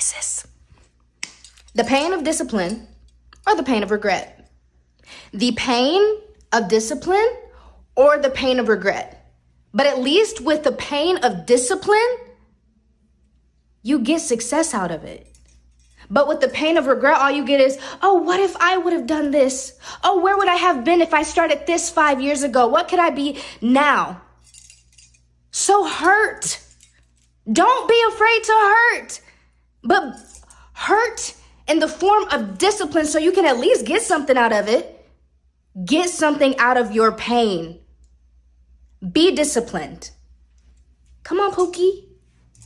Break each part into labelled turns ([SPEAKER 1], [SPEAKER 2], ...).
[SPEAKER 1] choices. The pain of discipline or the pain of regret. The pain of discipline or the pain of regret. But at least with the pain of discipline, you get success out of it. But with the pain of regret, all you get is, oh, what if I would have done this? Oh, where would I have been if I started this 5 years ago? What could I be now? So hurt. Don't be afraid to hurt. But hurt in the form of discipline so you can at least get something out of it. Get something out of your pain. Be disciplined. Come on, Pookie.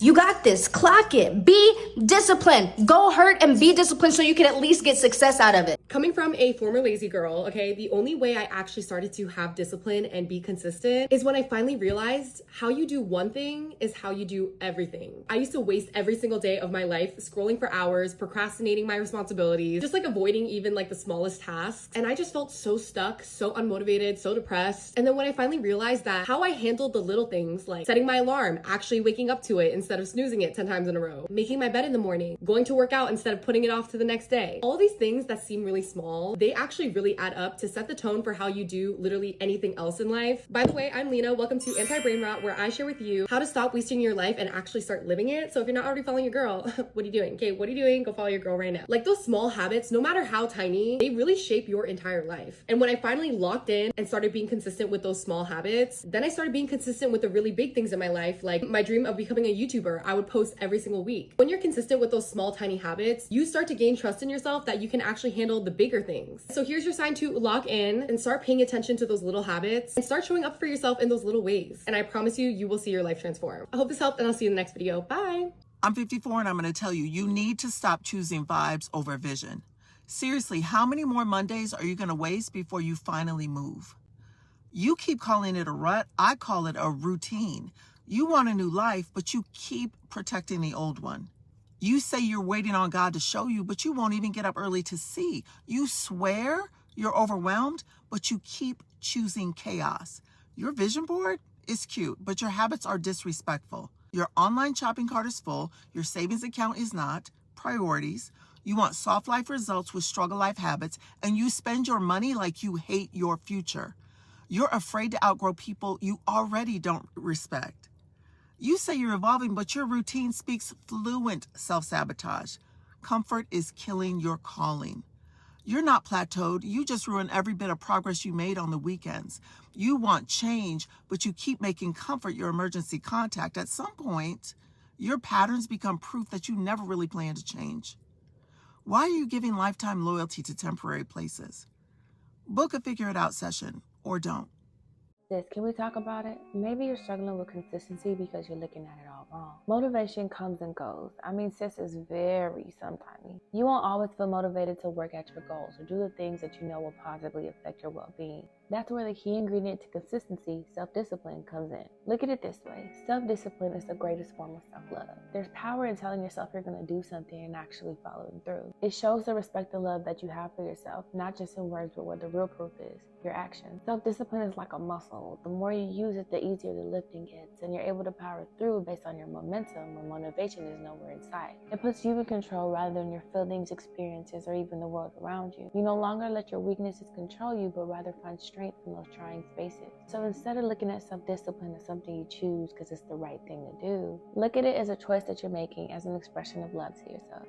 [SPEAKER 1] You got this. Clock it. Be disciplined. Go hurt and be disciplined so you can at least get success out of it.
[SPEAKER 2] Coming from a former lazy girl, okay, the only way I actually started to have discipline and be consistent is when I finally realized how you do one thing is how you do everything. I used to waste every single day of my life scrolling for hours, procrastinating my responsibilities, just like avoiding even like the smallest tasks. And I just felt so stuck, so unmotivated, so depressed. And then when I finally realized that how I handled the little things like setting my alarm, actually waking up to it instead of snoozing it 10 times in a row, making my bed in the morning, going to work out instead of putting it off to the next day. All these things that seem really small, they actually really add up to set the tone for how you do literally anything else in life. By the way, I'm Lena. Welcome to Anti-Brain Rot, where I share with you how to stop wasting your life and actually start living it. So if you're not already following your girl, what are you doing? Okay, what are you doing? Go follow your girl right now. Like those small habits, no matter how tiny, they really shape your entire life. And when I finally locked in and started being consistent with those small habits, then I started being consistent with the really big things in my life, like my dream of becoming a YouTuber. I would post every single week. When you're consistent with those small, tiny habits, you start to gain trust in yourself that you can actually handle the bigger things. So here's your sign to lock in and start paying attention to those little habits and start showing up for yourself in those little ways. And I promise you, you will see your life transform. I hope this helped, and I'll see you in the next video. Bye.
[SPEAKER 3] I'm 54 and I'm going to tell you, you need to stop choosing vibes over vision. Seriously, how many more Mondays are you going to waste before you finally move? You keep calling it a rut. I call it a routine. You want a new life, but you keep protecting the old one. You say you're waiting on God to show you, but you won't even get up early to see. You swear you're overwhelmed, but you keep choosing chaos. Your vision board is cute, but your habits are disrespectful. Your online shopping cart is full. Your savings account is not. Priorities. You want soft life results with struggle life habits, and you spend your money like you hate your future. You're afraid to outgrow people you already don't respect. You say you're evolving, but your routine speaks fluent self-sabotage. Comfort is killing your calling. You're not plateaued. You just ruin every bit of progress you made on the weekends. You want change, but you keep making comfort your emergency contact. At some point, your patterns become proof that you never really plan to change. Why are you giving lifetime loyalty to temporary places? Book a figure it out session or don't.
[SPEAKER 4] Sis, can we talk about it? Maybe you're struggling with consistency because you're looking at it all wrong. Motivation comes and goes. I mean, sis is very sometimey. You won't always feel motivated to work at your goals or do the things that you know will positively affect your well-being. That's where the key ingredient to consistency, self-discipline, comes in. Look at it this way. Self-discipline is the greatest form of self-love. There's power in telling yourself you're going to do something and actually following through. It shows the respect and love that you have for yourself, not just in words, but where the real proof is, your actions. Self-discipline is like a muscle. The more you use it, the easier the lifting gets, and you're able to power through based on your momentum when motivation is nowhere in sight. It puts you in control rather than your feelings, experiences, or even the world around you. You no longer let your weaknesses control you, but rather find strength in those trying spaces. So instead of looking at self-discipline as something you choose because it's the right thing to do, look at it as a choice that you're making, as an expression of love to yourself.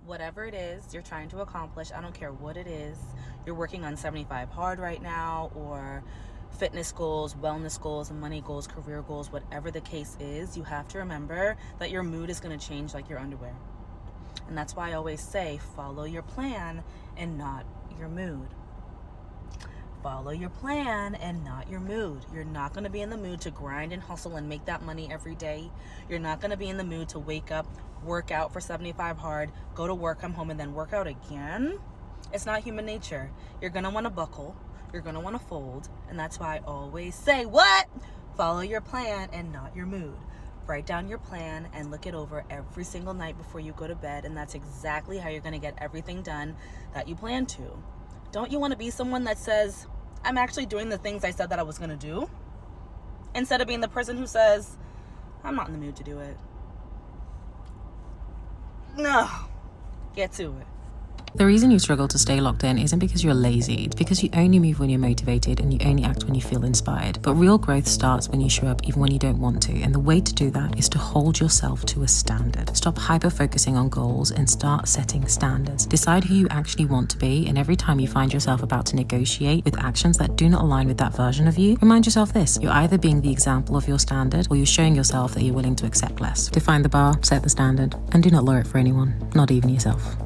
[SPEAKER 5] Whatever it is you're trying to accomplish, I don't care what it is. You're working on 75 hard right now, or fitness goals, wellness goals, money goals, career goals, whatever the case is, you have to remember that your mood is going to change like your underwear. And that's why I always say, follow your plan and not your mood. Follow your plan and not your mood. You're not going to be in the mood to grind and hustle and make that money every day. You're not going to be in the mood to wake up, work out for 75 hard, go to work, come home, and then work out again. It's not human nature. You're going to want to buckle. You're going to want to fold. And that's why I always say, what? Follow your plan and not your mood. Write down your plan and look it over every single night before you go to bed. And that's exactly how you're going to get everything done that you plan to. Don't you want to be someone that says, I'm actually doing the things I said that I was going to do? Instead of being the person who says, I'm not in the mood to do it. No. Get to it.
[SPEAKER 6] The reason you struggle to stay locked in isn't because you're lazy, it's because you only move when you're motivated and you only act when you feel inspired. But real growth starts when you show up even when you don't want to, and the way to do that is to hold yourself to a standard. Stop hyper-focusing on goals and start setting standards. Decide who you actually want to be, and every time you find yourself about to negotiate with actions that do not align with that version of you, remind yourself this: you're either being the example of your standard or you're showing yourself that you're willing to accept less. Define the bar, set the standard, and do not lower it for anyone, not even yourself.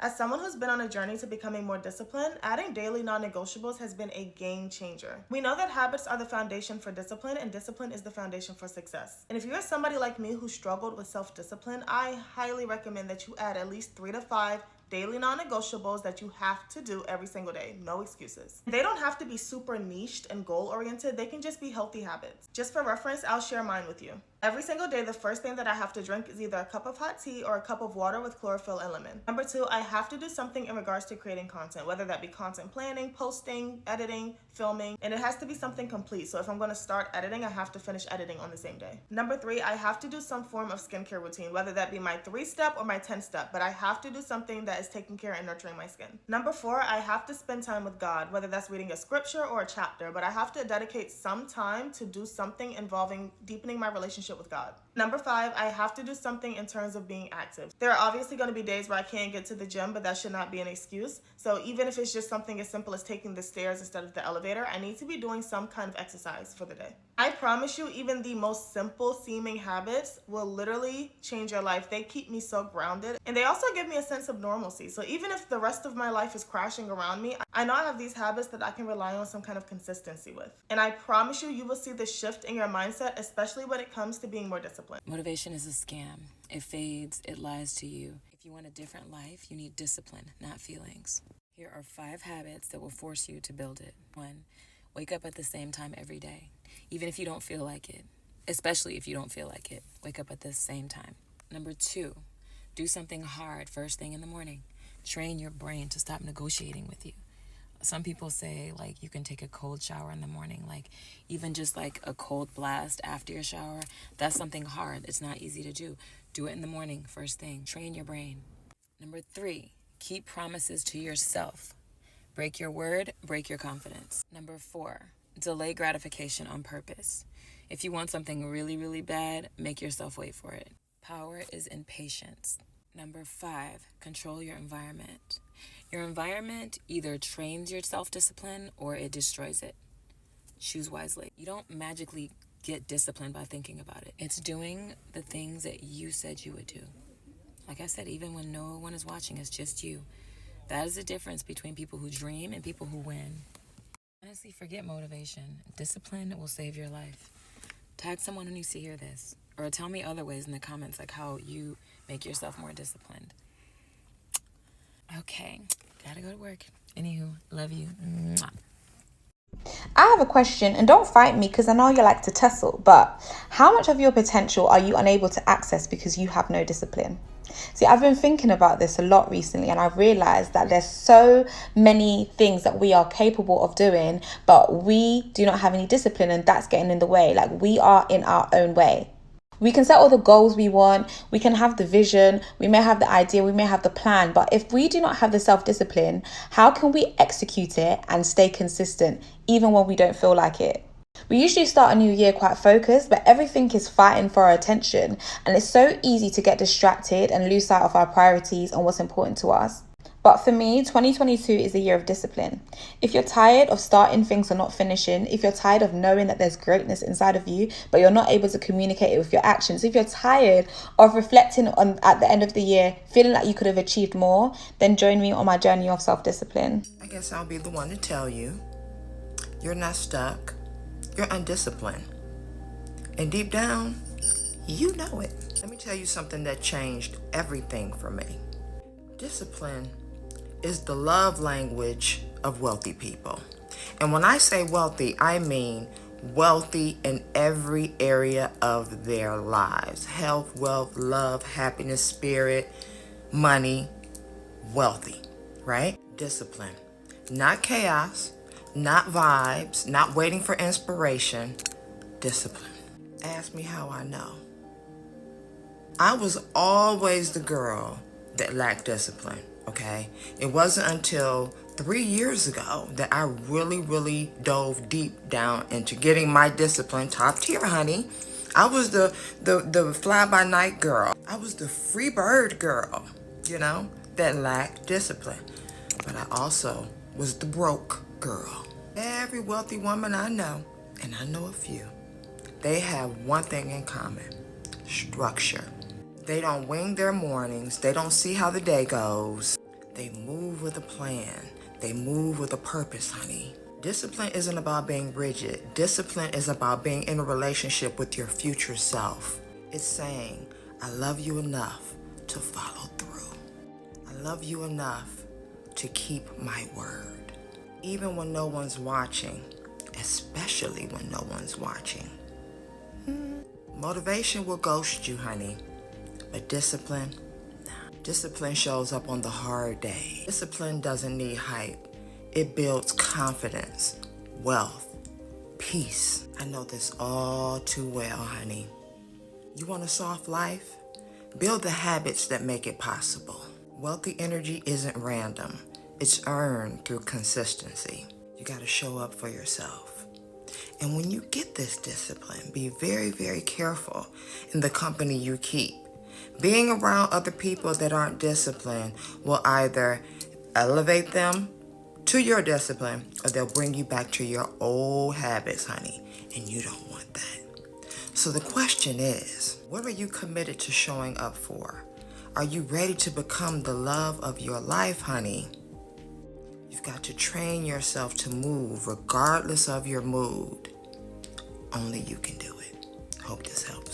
[SPEAKER 7] As someone who's been on a journey to becoming more disciplined, adding daily non-negotiables has been a game changer. We know that habits are the foundation for discipline, and discipline is the foundation for success. And if you're somebody like me who struggled with self-discipline, I highly recommend that you add at least 3 to 5 daily non-negotiables that you have to do every single day. No excuses. They don't have to be super niched and goal-oriented. They can just be healthy habits. Just for reference, I'll share mine with you. Every single day, the first thing that I have to drink is either a cup of hot tea or a cup of water with chlorophyll and lemon. Number 2, I have to do something in regards to creating content, whether that be content planning, posting, editing, filming, and it has to be something complete. So if I'm going to start editing, I have to finish editing on the same day. Number 3, I have to do some form of skincare routine, whether that be my 3-step or my 10-step, but I have to do something that is taking care and nurturing my skin. Number 4, I have to spend time with God, whether that's reading a scripture or a chapter, but I have to dedicate some time to do something involving deepening my relationship with God. Number 5, I have to do something in terms of being active. There are obviously going to be days where I can't get to the gym, but that should not be an excuse. So even if it's just something as simple as taking the stairs instead of the elevator, I need to be doing some kind of exercise for the day. I promise you, even the most simple seeming habits will literally change your life. They keep me so grounded, and they also give me a sense of normalcy. So even if the rest of my life is crashing around me, I know I have these habits that I can rely on some kind of consistency with. And I promise you, you will see the shift in your mindset, especially when it comes to being more disciplined.
[SPEAKER 8] Motivation is a scam. It fades, it lies to you. If you want a different life, you need discipline, not feelings. Here are 5 habits that will force you to build it. 1, wake up at the same time every day, even if you don't feel like it. Especially if you don't feel like it. Wake up at the same time. Number 2, do something hard first thing in the morning. Train your brain to stop negotiating with you. Some people say, like, you can take a cold shower in the morning, like, even just like a cold blast after your shower. That's something hard. It's not easy to do. Do it in the morning, first thing. Train your brain. Number 3, keep promises to yourself. Break your word, break your confidence. Number 4, delay gratification on purpose. If you want something really, really bad, make yourself wait for it. Power is in patience. Number 5, control your environment. Your environment either trains your self-discipline or it destroys it. Choose wisely. You don't magically get disciplined by thinking about it. It's doing the things that you said you would do. Like I said, even when no one is watching, it's just you. That is the difference between people who dream and people who win. Honestly, forget motivation. Discipline will save your life. Tag someone who needs to hear this. Or tell me other ways in the comments, like how you make yourself more disciplined. Okay, gotta go to work. Anywho, love you. Mwah.
[SPEAKER 9] I have a question, and don't fight me because I know you like to tussle, but how much of your potential are you unable to access because you have no discipline? See, I've been thinking about this a lot recently, and I've realized that there's so many things that we are capable of doing, but we do not have any discipline, and that's getting in the way. Like, we are in our own way. We can set all the goals we want, we can have the vision, we may have the idea, we may have the plan, but if we do not have the self-discipline, how can we execute it and stay consistent even when we don't feel like it? We usually start a new year quite focused, but everything is fighting for our attention, and it's so easy to get distracted and lose sight of our priorities and what's important to us. But for me, 2022 is a year of discipline. If you're tired of starting things or not finishing, if you're tired of knowing that there's greatness inside of you, but you're not able to communicate it with your actions, if you're tired of reflecting on at the end of the year, feeling like you could have achieved more, then join me on my journey of self-discipline.
[SPEAKER 10] I guess I'll be the one to tell you, you're not stuck, you're undisciplined. And deep down, you know it. Let me tell you something that changed everything for me. Discipline is the love language of wealthy people. And when I say wealthy, I mean wealthy in every area of their lives. Health, wealth, love, happiness, spirit, money, wealthy, right? Discipline. Not chaos, not vibes, not waiting for inspiration. Discipline. Ask me how I know. I was always the girl that lacked discipline, okay? It wasn't until 3 years ago that I really dove deep down into getting my discipline top tier, honey. I was the fly-by-night girl. I was the free bird girl, you know, that lacked discipline. But I also was the broke girl. Every wealthy woman I know, and I know a few, they have one thing in common: structure. They don't wing their mornings. They don't see how the day goes. They move with a plan. They move with a purpose, honey. Discipline isn't about being rigid. Discipline is about being in a relationship with your future self. It's saying, I love you enough to follow through. I love you enough to keep my word. Even when no one's watching, especially when no one's watching. Motivation will ghost you, honey. But discipline, nah. Discipline shows up on the hard day. Discipline doesn't need hype. It builds confidence, wealth, peace. I know this all too well, honey. You want a soft life? Build the habits that make it possible. Wealthy energy isn't random. It's earned through consistency. You gotta show up for yourself. And when you get this discipline, be very careful in the company you keep. Being around other people that aren't disciplined will either elevate them to your discipline, or they'll bring you back to your old habits, honey, and you don't want that. So the question is, what are you committed to showing up for? Are you ready to become the love of your life, honey? You've got to train yourself to move regardless of your mood. Only you can do it. Hope this helps.